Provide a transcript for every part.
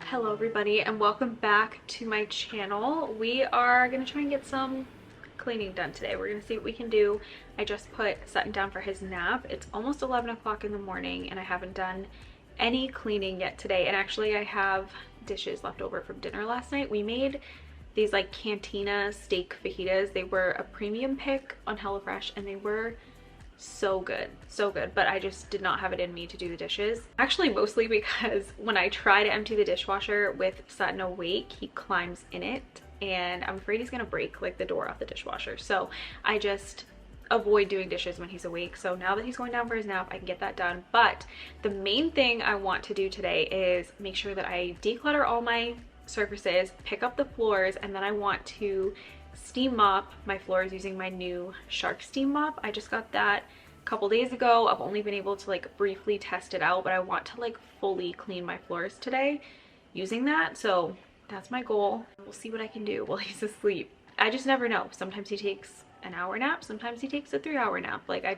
Hello everybody and welcome back to my channel. We are going to try and get some cleaning done today. We're going to see what we can do. I just put Sutton down for his nap. It's almost 11 o'clock in the morning and I haven't done any cleaning yet today. And actually I have dishes left over from dinner last night. We made these like cantina steak fajitas. They were a premium pick on HelloFresh and they were so good, so good, but I just did not have it in me to do the dishes. Actually mostly because when I try to empty the dishwasher with Sutton awake, he climbs in it and I'm afraid he's gonna break like the door off the dishwasher, so I just avoid doing dishes when he's awake. So now that he's going down for his nap, I can get that done. But the main thing I want to do today is make sure that I declutter all my surfaces, pick up the floors, and then I want to steam mop my floors using my new Shark steam mop. I just got that a couple days ago. I've only been able to like briefly test it out, but I want to like fully clean my floors today using that. So that's my goal. We'll see what I can do while he's asleep. I just never know. Sometimes he takes an hour nap, sometimes he takes a 3-hour nap. Like I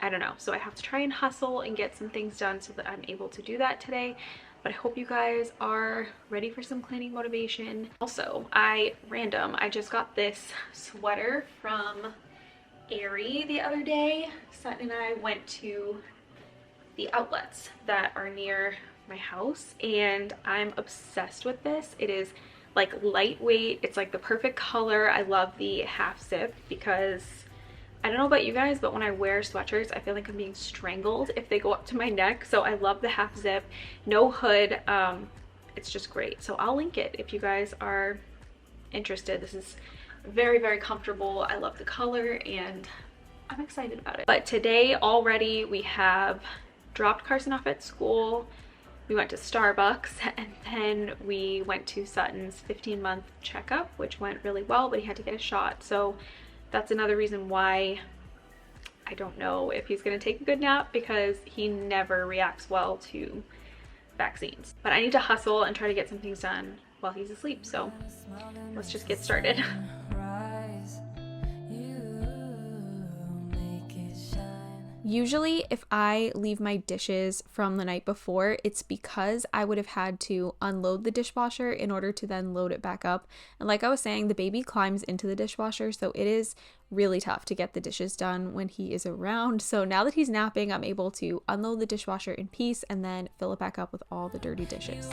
don't know. So I have to try and hustle and get some things done so that I'm able to do that today. But I hope you guys are ready for some cleaning motivation. Also, I just got this sweater from Aerie the other day. Sutton and I went to the outlets that are near my house and I'm obsessed with this. It is like lightweight. It's like the perfect color. I love the half zip because I don't know about you guys, but when I wear sweatshirts, I feel like I'm being strangled if they go up to my neck. So I love the half zip, no hood. It's just great. So I'll link it if you guys are interested. This is very, very comfortable. I love the color and I'm excited about it. But today already we have dropped Carson off at school. We went to Starbucks and then we went to Sutton's 15-month checkup, which went really well, but he had to get a shot. So that's another reason why I don't know if he's gonna take a good nap, because he never reacts well to vaccines. But I need to hustle and try to get some things done while he's asleep. So let's just get started. Usually if I leave my dishes from the night before, it's because I would have had to unload the dishwasher in order to then load it back up. And like I was saying, the baby climbs into the dishwasher, so it is really tough to get the dishes done when he is around. So now that he's napping, I'm able to unload the dishwasher in peace and then fill it back up with all the dirty dishes.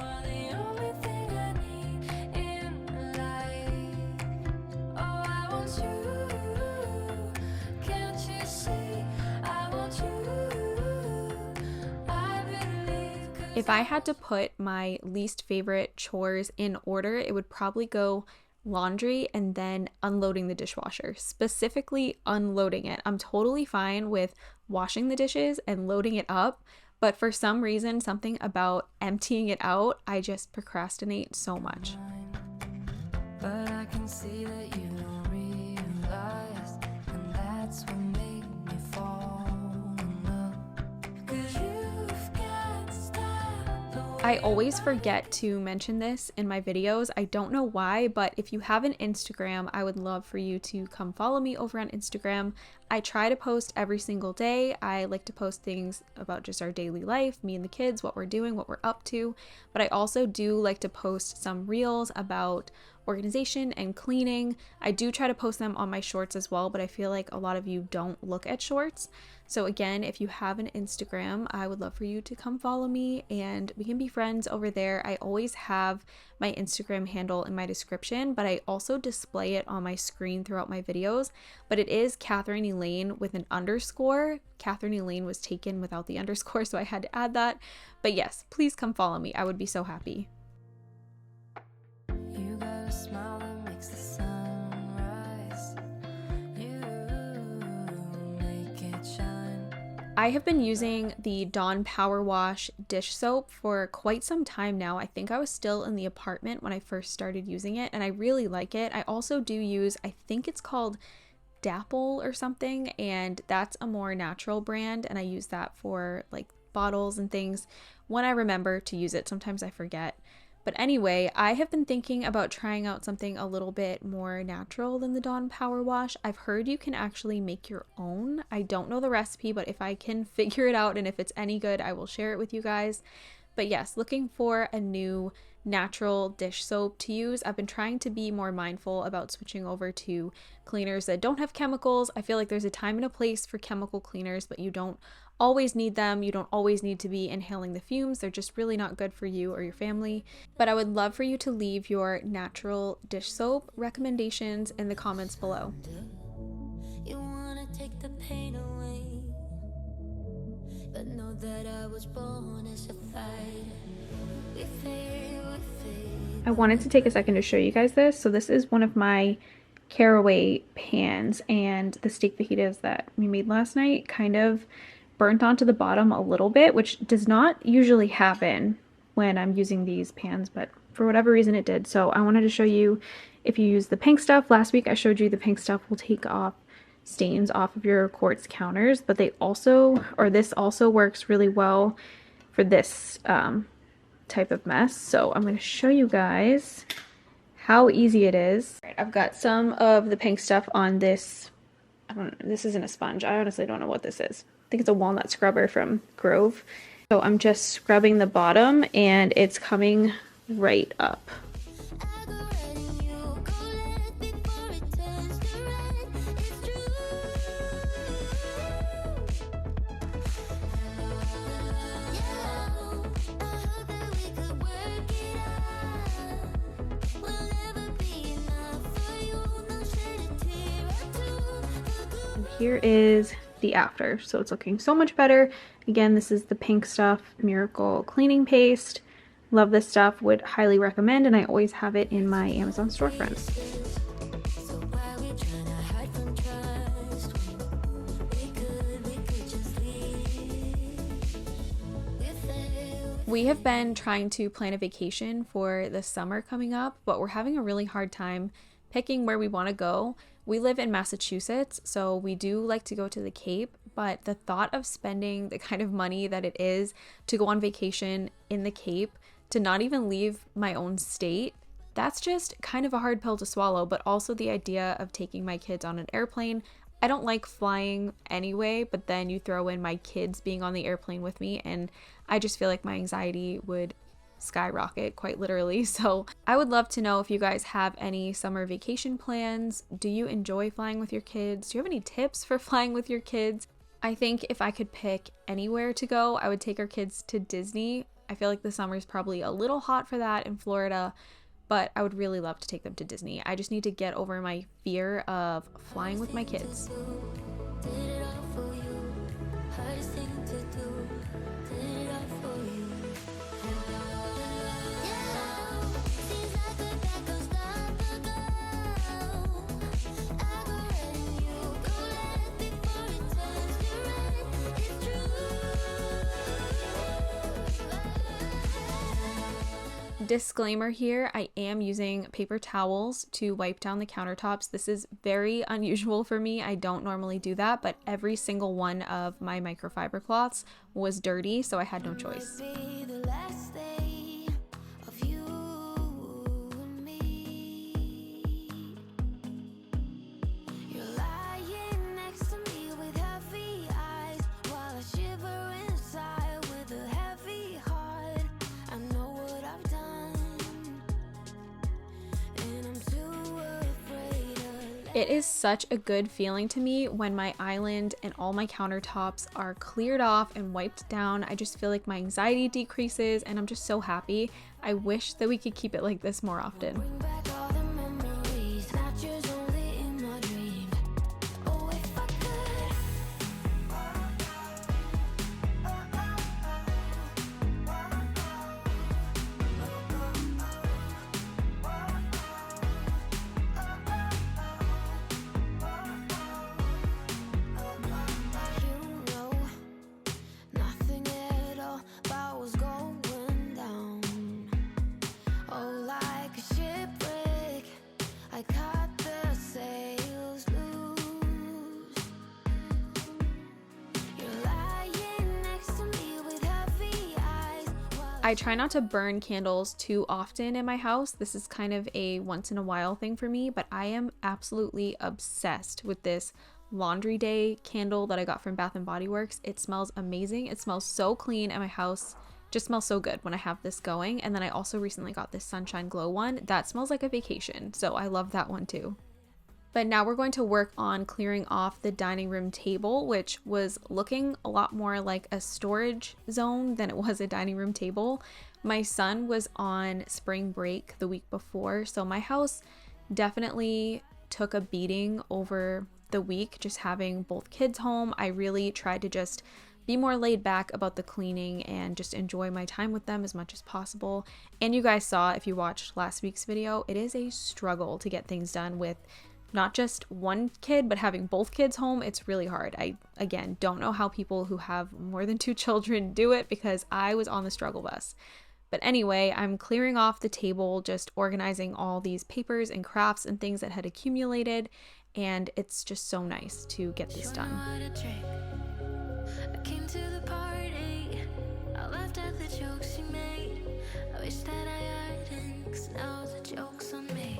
If I had to put my least favorite chores in order, it would probably go laundry and then unloading the dishwasher, specifically unloading it. I'm totally fine with washing the dishes and loading it up, but for some reason, something about emptying it out, I just procrastinate so much. But I can see that you don't realize, and that's what made me fall in love. 'Cause you've got style. I always forget to mention this in my videos. I don't know why, but if you have an Instagram, I would love for you to come follow me over on Instagram. I try to post every single day. I like to post things about just our daily life, me and the kids, what we're doing, what we're up to. But I also do like to post some reels about organization and cleaning. I do try to post them on my shorts as well, but I feel like a lot of you don't look at shorts. So again, if you have an Instagram, I would love for you to come follow me and we can be friends over there. I always have my Instagram handle in my description, but I also display it on my screen throughout my videos. But it is Catherine Elaine with an underscore. Catherine Elaine was taken without the underscore, so I had to add that. But yes, please come follow me. I would be so happy. I have been using the Dawn Power Wash dish soap for quite some time now. I think I was still in the apartment when I first started using it, and I really like it. I also do use, I think it's called Dapple or something, and that's a more natural brand, and I use that for like bottles and things when I remember to use it. Sometimes I forget. But anyway, I have been thinking about trying out something a little bit more natural than the Dawn Power Wash. I've heard you can actually make your own. I don't know the recipe, but if I can figure it out and if it's any good, I will share it with you guys. But yes, looking for a new natural dish soap to use. I've been trying to be more mindful about switching over to cleaners that don't have chemicals. I feel like there's a time and a place for chemical cleaners, but you don't always need them. You don't always need to be inhaling the fumes. They're just really not good for you or your family. But I would love for you to leave your natural dish soap recommendations in the comments below. You wanna take the pain away, but know that I was born as a fighter. We fade. I wanted to take a second to show you guys this. So this is one of my caraway pans, and the steak fajitas that we made last night kind of burnt onto the bottom a little bit, which does not usually happen when I'm using these pans, but for whatever reason it did. So I wanted to show you if you use the pink stuff. Last week I showed you the pink stuff will take off stains off of your quartz counters, but they also, or this also works really well for this type of mess. So I'm going to show you guys how easy it is. Right, I've got some of the pink stuff on this. I don't know, this isn't a sponge. I honestly don't know what this is. I think it's a walnut scrubber from Grove. So I'm just scrubbing the bottom and it's coming right up. Here is the after, so it's looking so much better. Again, this is the pink stuff miracle cleaning paste. Love this stuff, would highly recommend, and I always have it in my Amazon storefront. We have been trying to plan a vacation for the summer coming up, but we're having a really hard time picking where we want to go. We live in Massachusetts, so we do like to go to the Cape, but the thought of spending the kind of money that it is to go on vacation in the Cape, to not even leave my own state, that's just kind of a hard pill to swallow. But also the idea of taking my kids on an airplane. I don't like flying anyway, but then you throw in my kids being on the airplane with me, and I just feel like my anxiety would skyrocket, quite literally. So I would love to know if you guys have any summer vacation plans. Do you enjoy flying with your kids? Do you have any tips for flying with your kids? I think if I could pick anywhere to go, I would take our kids to Disney. I feel like the summer is probably a little hot for that in Florida, but I would really love to take them to Disney. I just need to get over my fear of flying with my kids. Disclaimer here, I am using paper towels to wipe down the countertops. This is very unusual for me. I don't normally do that, but every single one of my microfiber cloths was dirty, so I had no choice. It is such a good feeling to me when my island and all my countertops are cleared off and wiped down. I just feel like my anxiety decreases and I'm just so happy. I wish that we could keep it like this more often. I try not to burn candles too often in my house. This is kind of a once in a while thing for me, but I am absolutely obsessed with this Laundry Day candle that I got from Bath and Body Works. It smells amazing. It smells so clean and my house just smells so good when I have this going. And then I also recently got this Sunshine Glow one that smells like a vacation, so I love that one too. But now we're going to work on clearing off the dining room table, which was looking a lot more like a storage zone than it was a dining room table. My son was on spring break the week before, so my house definitely took a beating over the week, just having both kids home. I really tried to just be more laid back about the cleaning and just enjoy my time with them as much as possible. And you guys saw, if you watched last week's video, it is a struggle to get things done with not just one kid, but having both kids home. It's really hard. I, again, don't know how people who have more than 2 children do it, because I was on the struggle bus. But anyway, I'm clearing off the table, just organizing all these papers and crafts and things that had accumulated, and it's just so nice to get this done. I came to the party, I laughed at the jokes you made. I wish that I hadn't, 'cause now the joke's on me.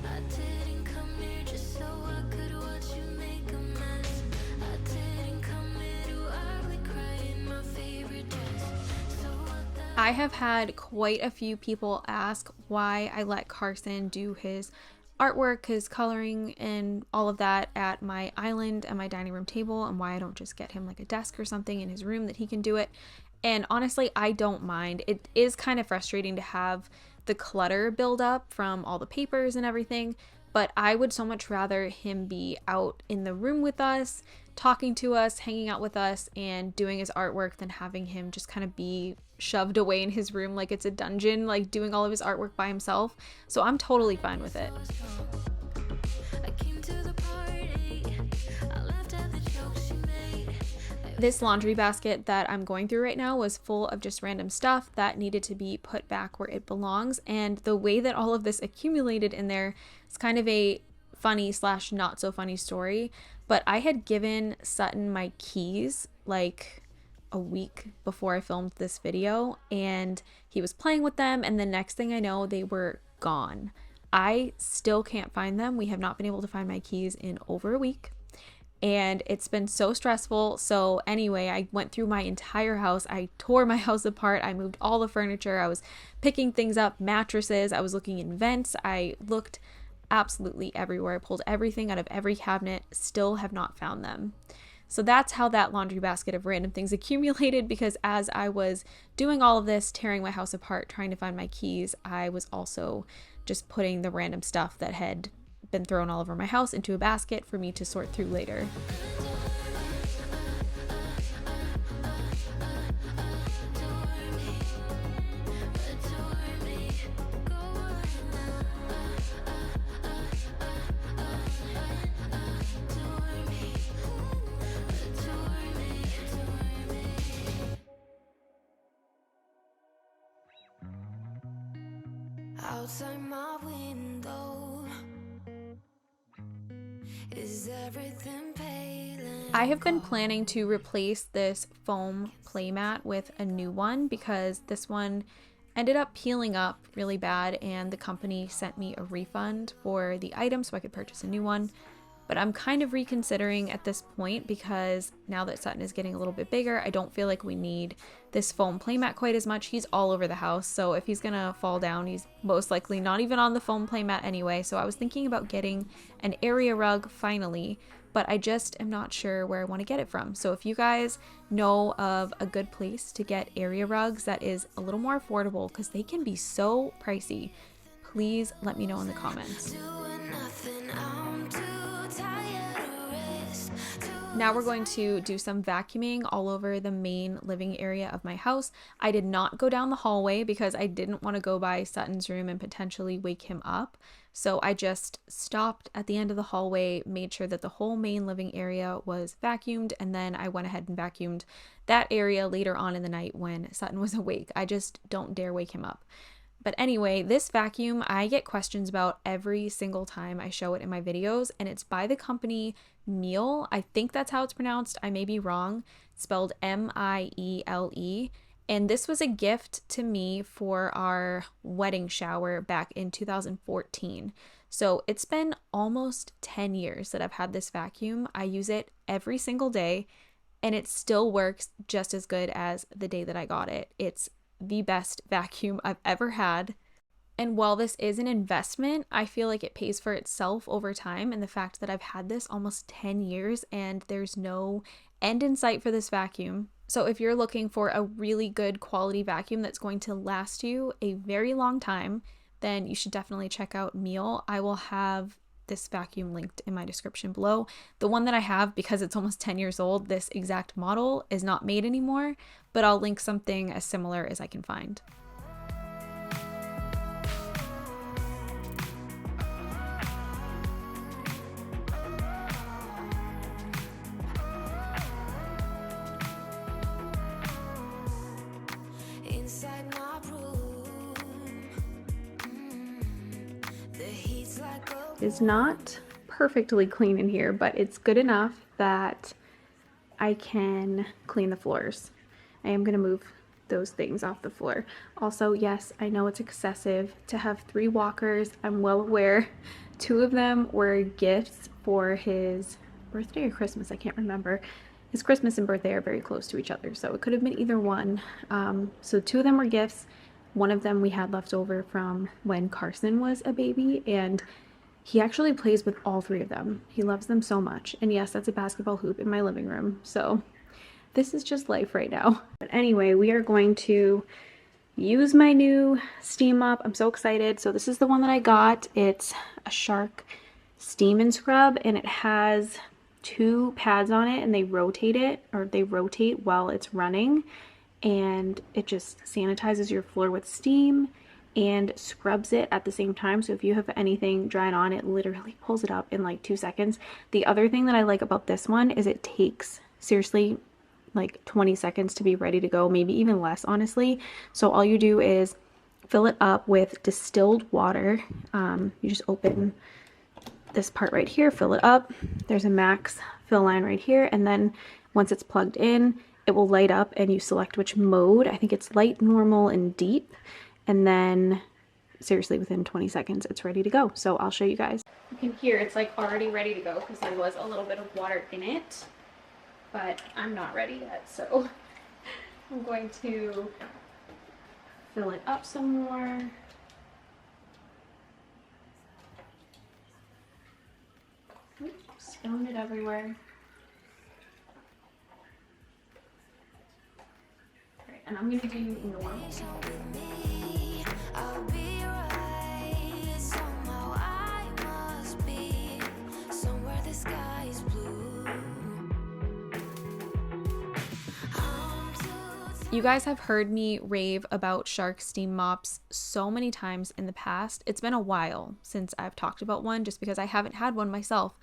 I didn't come here just so I could watch you make a mess. I didn't come here to ugly cry in my favorite dress. So what the I have had quite a few people ask why I let Carson do his artwork, his coloring, and all of that at my island and my dining room table, and why I don't just get him like a desk or something in his room that he can do it. And honestly, I don't mind. It is kind of frustrating to have the clutter build up from all the papers and everything, but I would so much rather him be out in the room with us, talking to us, hanging out with us, and doing his artwork than having him just kind of be shoved away in his room like it's a dungeon, like doing all of his artwork by himself. So I'm totally fine with it. I came to the party, I laughed at the jokes you made. This laundry basket that I'm going through right now was full of just random stuff that needed to be put back where it belongs. And the way that all of this accumulated in there is kind of a funny / not so funny story. But I had given Sutton my keys like a week before I filmed this video, and he was playing with them, and the next thing I know, they were gone. I still can't find them. We have not been able to find my keys in over a week, and it's been so stressful. So anyway, I went through my entire house. I tore my house apart. I moved all the furniture. I was picking things up, mattresses. I was looking in vents. I looked absolutely everywhere. I pulled everything out of every cabinet. Still have not found them. So that's how that laundry basket of random things accumulated, because as I was doing all of this, tearing my house apart, trying to find my keys, I was also just putting the random stuff that had been thrown all over my house into a basket for me to sort through later. Outside my window, is everything pale? I have been planning to replace this foam playmat with a new one, because this one ended up peeling up really bad, and the company sent me a refund for the item so I could purchase a new one. But I'm kind of reconsidering at this point, because now that Sutton is getting a little bit bigger, I don't feel like we need this foam playmat quite as much. He's all over the house, so if he's gonna fall down, he's most likely not even on the foam playmat anyway. So I was thinking about getting an area rug finally, but I just am not sure where I want to get it from. So if you guys know of a good place to get area rugs that is a little more affordable, because they can be so pricey, please let me know in the comments. Now we're going to do some vacuuming all over the main living area of my house. I did not go down the hallway because I didn't want to go by Sutton's room and potentially wake him up. So I just stopped at the end of the hallway, made sure that the whole main living area was vacuumed, and then I went ahead and vacuumed that area later on in the night when Sutton was awake. I just don't dare wake him up. But anyway, this vacuum I get questions about every single time I show it in my videos, and it's by the company Miele. I think that's how it's pronounced. I may be wrong. It's spelled Miele. And this was a gift to me for our wedding shower back in 2014. So it's been almost 10 years that I've had this vacuum. I use it every single day, and it still works just as good as the day that I got it. It's the best vacuum I've ever had. And while this is an investment, I feel like it pays for itself over time. And the fact that I've had this almost 10 years and there's no end in sight for this vacuum. So if you're looking for a really good quality vacuum that's going to last you a very long time, then you should definitely check out Meal. I will have this vacuum linked in my description below. The one that I have, because it's almost 10 years old, this exact model is not made anymore, but I'll link something as similar as I can find. It's not perfectly clean in here, but it's good enough that I can clean the floors. I am going to move those things off the floor. Also, yes, I know it's excessive to have 3 walkers. I'm well aware. 2 of them were gifts for his birthday or Christmas. I can't remember. His Christmas and birthday are very close to each other, so it could have been either one. So 2 of them were gifts. One of them we had left over from when Carson was a baby, and he actually plays with all 3 of them. He loves them so much. And yes, that's a basketball hoop in my living room. So this is just life right now. But anyway, we are going to use my new steam mop. I'm so excited. So this is the one that I got. It's a Shark Steam and Scrub, and it has 2 pads on it, and they rotate it, or they rotate while it's running. And it just sanitizes your floor with steam and scrubs it at the same time. So if you have anything dried on, it literally pulls it up in like 2 seconds. The other thing that I like about this one is it takes seriously like 20 seconds to be ready to go, maybe even less, honestly. So all you do is fill it up with distilled water. You just open this part right here, fill it up. There's a max fill line right here, and then once it's plugged in, it will light up and you select which mode. I think it's light, normal, and deep. And then seriously within 20 seconds it's ready to go. So I'll show you guys. You can hear it's like already ready to go because there was a little bit of water in it, but I'm not ready yet. So I'm going to fill it up some more. Oops, spilling it everywhere. All right, and I'm gonna do normal. You guys have heard me rave about Shark Steam mops so many times in the past. It's been a while since I've talked about one just because I haven't had one myself.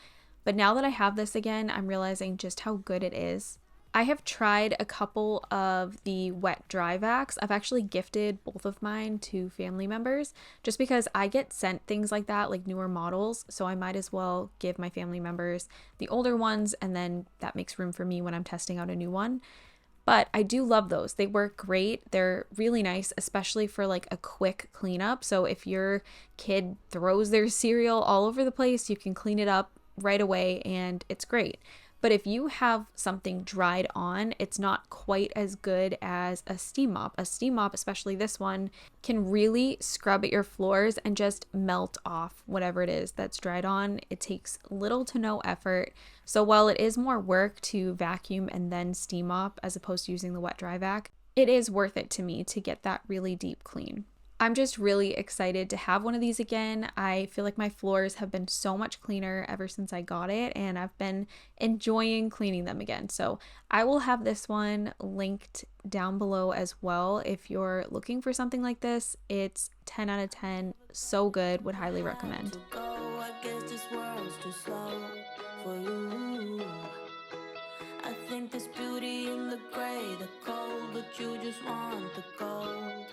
But now that I have this again, I'm realizing just how good it is. I have tried a couple of the wet dry vacs. I've actually gifted both of mine to family members just because I get sent things like that, like newer models. So I might as well give my family members the older ones, and then that makes room for me when I'm testing out a new one. But I do love those. They work great. They're really nice, especially for like a quick cleanup. So if your kid throws their cereal all over the place, you can clean it up right away and it's great. But if you have something dried on, it's not quite as good as a steam mop. A steam mop, especially this one, can really scrub at your floors and just melt off whatever it is that's dried on. It takes little to no effort. So while it is more work to vacuum and then steam mop as opposed to using the wet dry vac, it is worth it to me to get that really deep clean. I'm just really excited to have one of these again. I feel like my floors have been so much cleaner ever since I got it, and I've been enjoying cleaning them again. So I will have this one linked down below as well. If you're looking for something like this, it's 10 out of 10. So good. Would highly recommend. I think there's beauty in the gray, the cold, but you just want the gold.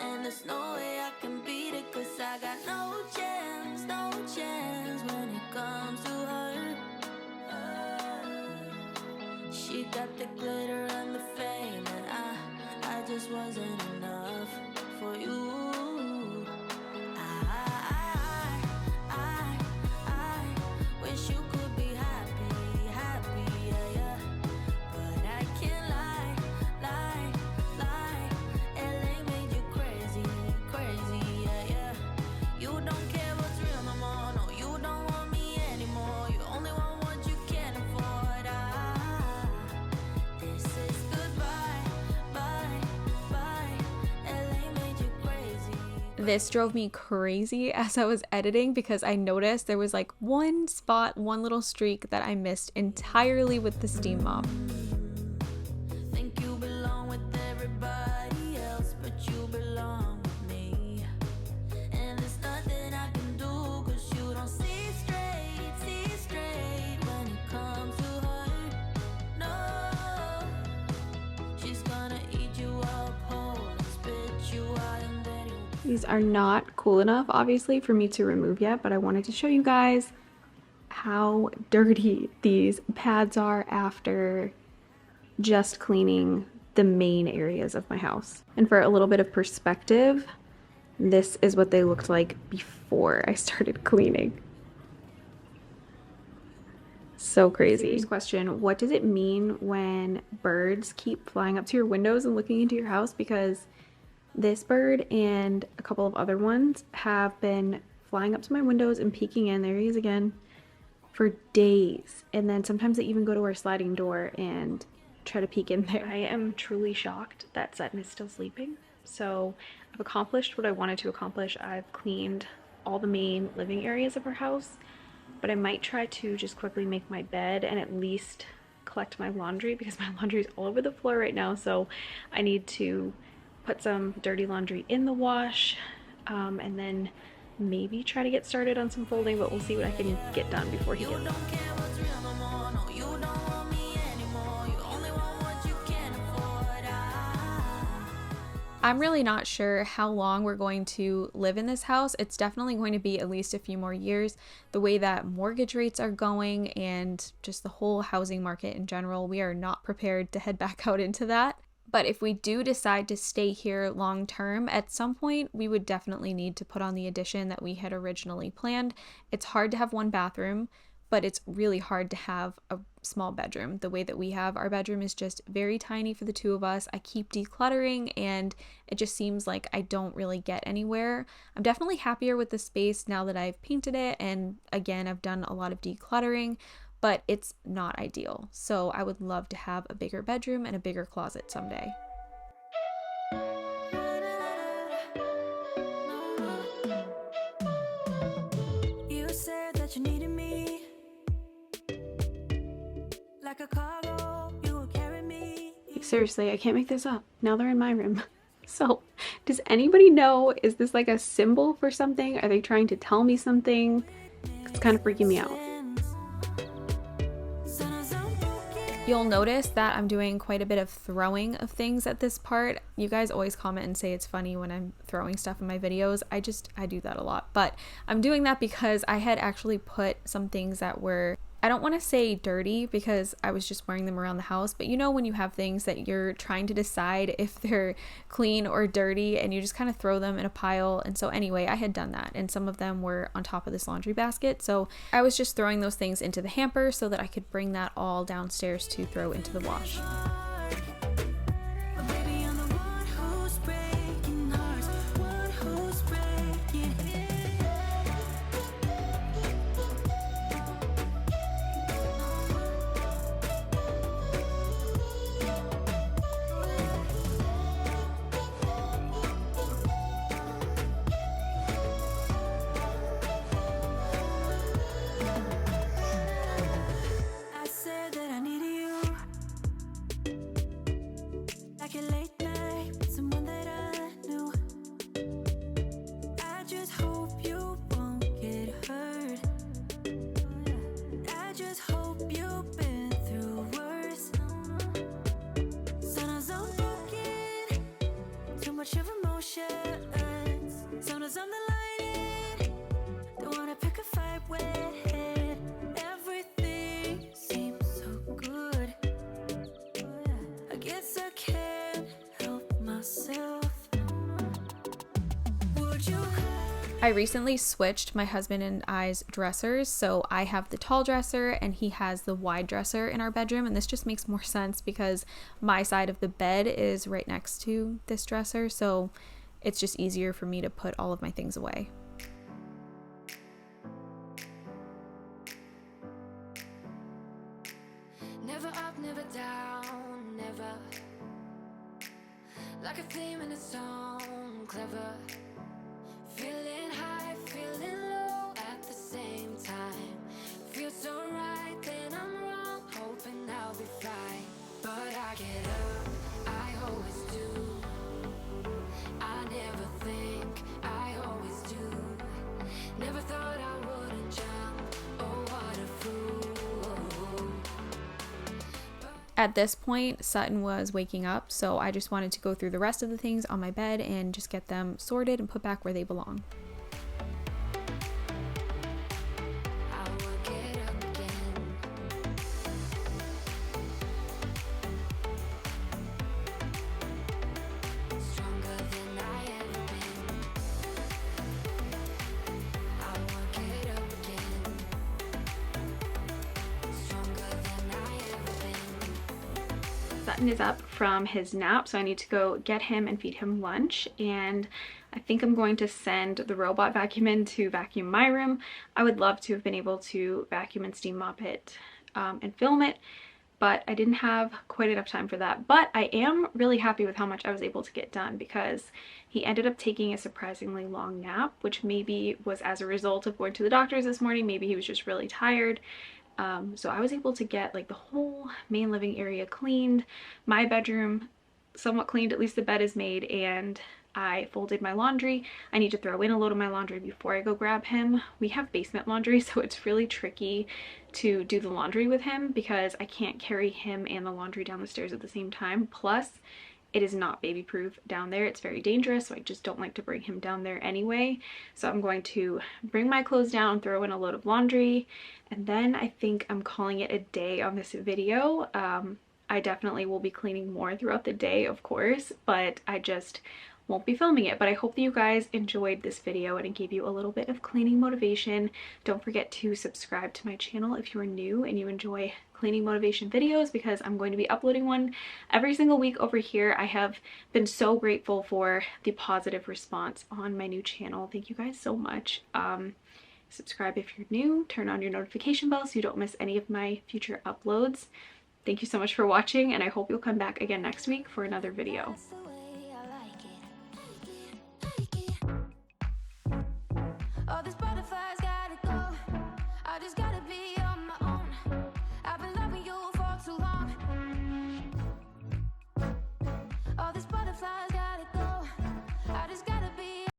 And there's no way I can beat it, 'cause I got no chance when it comes to her. She got the glitter and the fame, and I just wasn't enough for you. I wish you could be happy, yeah. But I can't lie. Elaine, This drove me crazy as I was editing because I noticed there was like one spot, one little streak that I missed entirely with the steam mop. Think you belong with everybody else, but you belong with me. And there's nothing I can do, 'cause you don't see straight when it comes to her. No, she's gonna eat you up whole and spit you out, and then you. These are not cool enough, obviously, for me to remove yet, but I wanted to show you guys how dirty these pads are after just cleaning the main areas of my house. And for a little bit of perspective, this is what they looked like before I started cleaning. So crazy. Serious question, what does it mean when birds keep flying up to your windows and looking into your house? Because this bird and a couple of other ones have been flying up to my windows and peeking in, there he is again, for days. And then sometimes they even go to our sliding door and try to peek in there. I am truly shocked that Sutton is still sleeping. So I've accomplished what I wanted to accomplish. I've cleaned all the main living areas of our house, but I might try to just quickly make my bed and at least collect my laundry, because my laundry is all over the floor right now. So I need to put some dirty laundry in the wash, and then maybe try to get started on some folding, but we'll see what I can get done before he gets up. I'm really not sure how long we're going to live in this house. It's definitely going to be at least a few more years. The way that mortgage rates are going and just the whole housing market in general, we are not prepared to head back out into that. But if we do decide to stay here long term, at some point we would definitely need to put on the addition that we had originally planned. It's hard to have one bathroom, but it's really hard to have a small bedroom. The way that we have our bedroom is just very tiny for the two of us. I keep decluttering and it just seems like I don't really get anywhere. I'm definitely happier with the space now that I've painted it, and again, I've done a lot of decluttering, but it's not ideal. So I would love to have a bigger bedroom and a bigger closet someday. You said that you needed me, like a cargo, you will carry me. Seriously, I can't make this up. Now they're in my room. So, does anybody know, is this like a symbol for something? Are they trying to tell me something? It's kind of freaking me out. You'll notice that I'm doing quite a bit of throwing of things at this part. You guys always comment and say it's funny when I'm throwing stuff in my videos. I do that a lot, but I'm doing that because I had actually put some things that were, I don't want to say dirty because I was just wearing them around the house, but you know when you have things that you're trying to decide if they're clean or dirty and you just kind of throw them in a pile. And so anyway, I had done that and some of them were on top of this laundry basket. So I was just throwing those things into the hamper so that I could bring that all downstairs to throw into the wash. I recently switched my husband and I's dressers, so I have the tall dresser and he has the wide dresser in our bedroom, and this just makes more sense because my side of the bed is right next to this dresser, so it's just easier for me to put all of my things away. Never up, never down, never like a theme in a song, clever. At this point, Sutton was waking up, so I just wanted to go through the rest of the things on my bed and just get them sorted and put back where they belong. Sutton is up from his nap, so I need to go get him and feed him lunch, and I think I'm going to send the robot vacuum in to vacuum my room. I would love to have been able to vacuum and steam mop it and film it, but I didn't have quite enough time for that. But I am really happy with how much I was able to get done, because he ended up taking a surprisingly long nap, which maybe was as a result of going to the doctor's this morning. Maybe he was just really tired. So I was able to get like the whole main living area cleaned, my bedroom somewhat cleaned, at least the bed is made, and I folded my laundry. I need to throw in a load of my laundry before I go grab him. We have basement laundry, so it's really tricky to do the laundry with him because I can't carry him and the laundry down the stairs at the same time. Plus, it is not baby proof down there. It's very dangerous, so I just don't like to bring him down there anyway. So I'm going to bring my clothes down, throw in a load of laundry, and then I think I'm calling it a day on this video. I definitely will be cleaning more throughout the day, of course, but I just won't be filming it. But I hope that you guys enjoyed this video and it gave you a little bit of cleaning motivation. Don't forget to subscribe to my channel if you're new and you enjoy cleaning motivation videos, because I'm going to be uploading one every single week over here. I have been so grateful for the positive response on my new channel. Thank you guys so much. Subscribe if you're new, turn on your notification bell so you don't miss any of my future uploads. Thank you so much for watching, and I hope you'll come back again next week for another video. All these butterflies gotta go. I just gotta